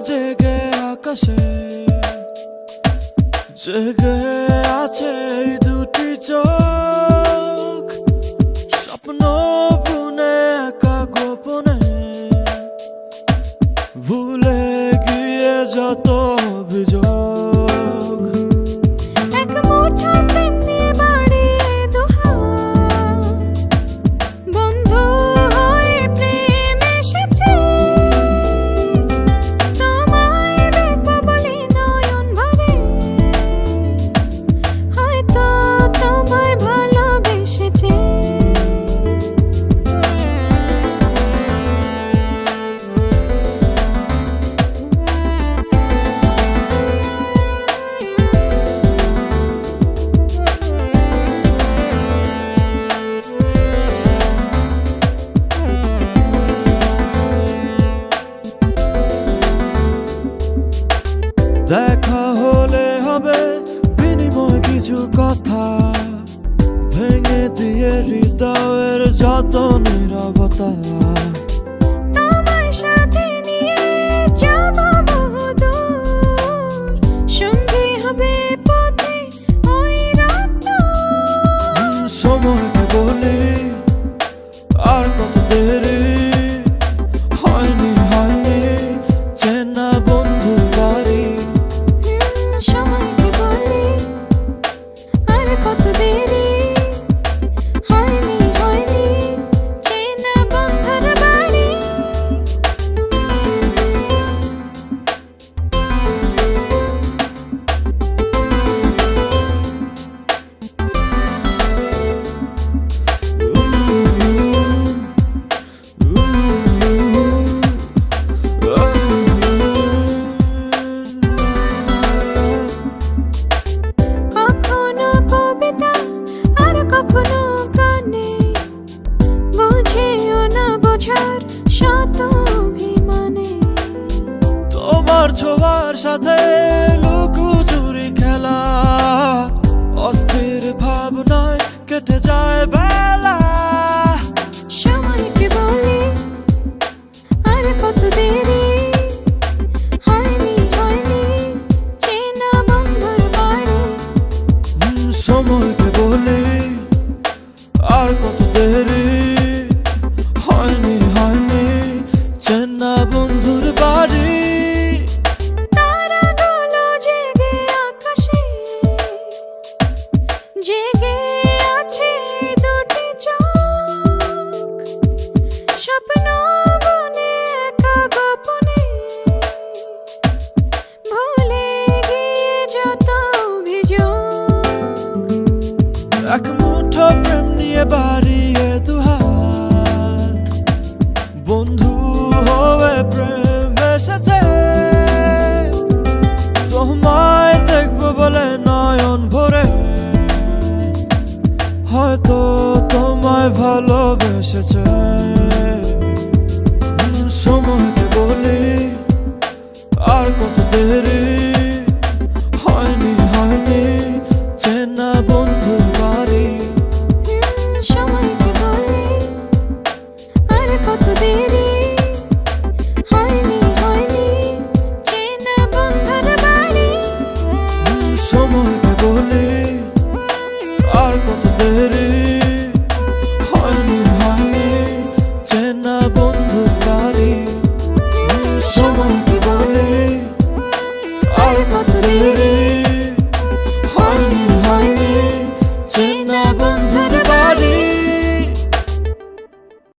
জেগে আকাশে, জেগে আছে এই দুটি চোখ। স্বপ্ন বুনে একা গোপনে, ভুলে গিয়ে যত অভিযোগ। এক মুঠো প্রেম নিয়ে বাড়িয়ে দুহাত, বন্ধু হয়ে প্রেম এসেছে। তোমায় দেখবো বলে নয়ন ভরে, হয়তো তোমায় ভালোবেসেছে। দেখা হলে হবে বিনিময় কিছু কথা, ভেঙে দিয়ে হৃদয়ের যত নীরবতা। তোমায় সাথে নিয়ে যাব বহুদূর, সঙ্গী হবে পথে ওই রাত। সময়কে বলি আর কত দেরি, হয়নি হয়নি চেনা বন্ধুর বাড়ি। সময়কে বলি আর কত দেরি, হয়নি হয়নি চেনা বন্ধুর বাড়ি। কখনো কবিতা আর কখনো গানে, বুঝেও না বোঝার শত অভিমানে। তোমার ছোঁয়ার সাথে লুকোচুরি খেলা, অস্থির ভাবনায় কেটে যায় বেলা। সময়কে বলি আর কত দেরি, হয়নি হয়নি চেনা বন্ধুর বাড়ি। সময়কে বলি আর কত দেরি, হয়নি হয়নি চেনা বন্ধুর বাড়ি। তারাগুলো জেগে আকাশে, জেগে আছে দুটি চোখ। স্বপ্ন বুনে একা গোপনে, ভুলে গিয়ে যত অভিযোগ। এক মুঠো প্রেম নিয়ে বাড়িয়ে দুহাত, বন্ধু হয়ে প্রেম এসেছে। তোমায় দেখবো বলে নয়ন ভরে, হয়তো তোমায় ভালোবেসেছে। সময়কে বলি আর কত দেরি, হয়নি হয়নি চেনা বন্ধুর বাড়ি। সময়কে বলি আর কত দেরি, হয়নি হয়নি চেনা বন্ধুর বাড়ি। সময়কে বলি আর কত দেরি, হয়নি হয়নি চেনা বন্ধুর বাড়ি। সময়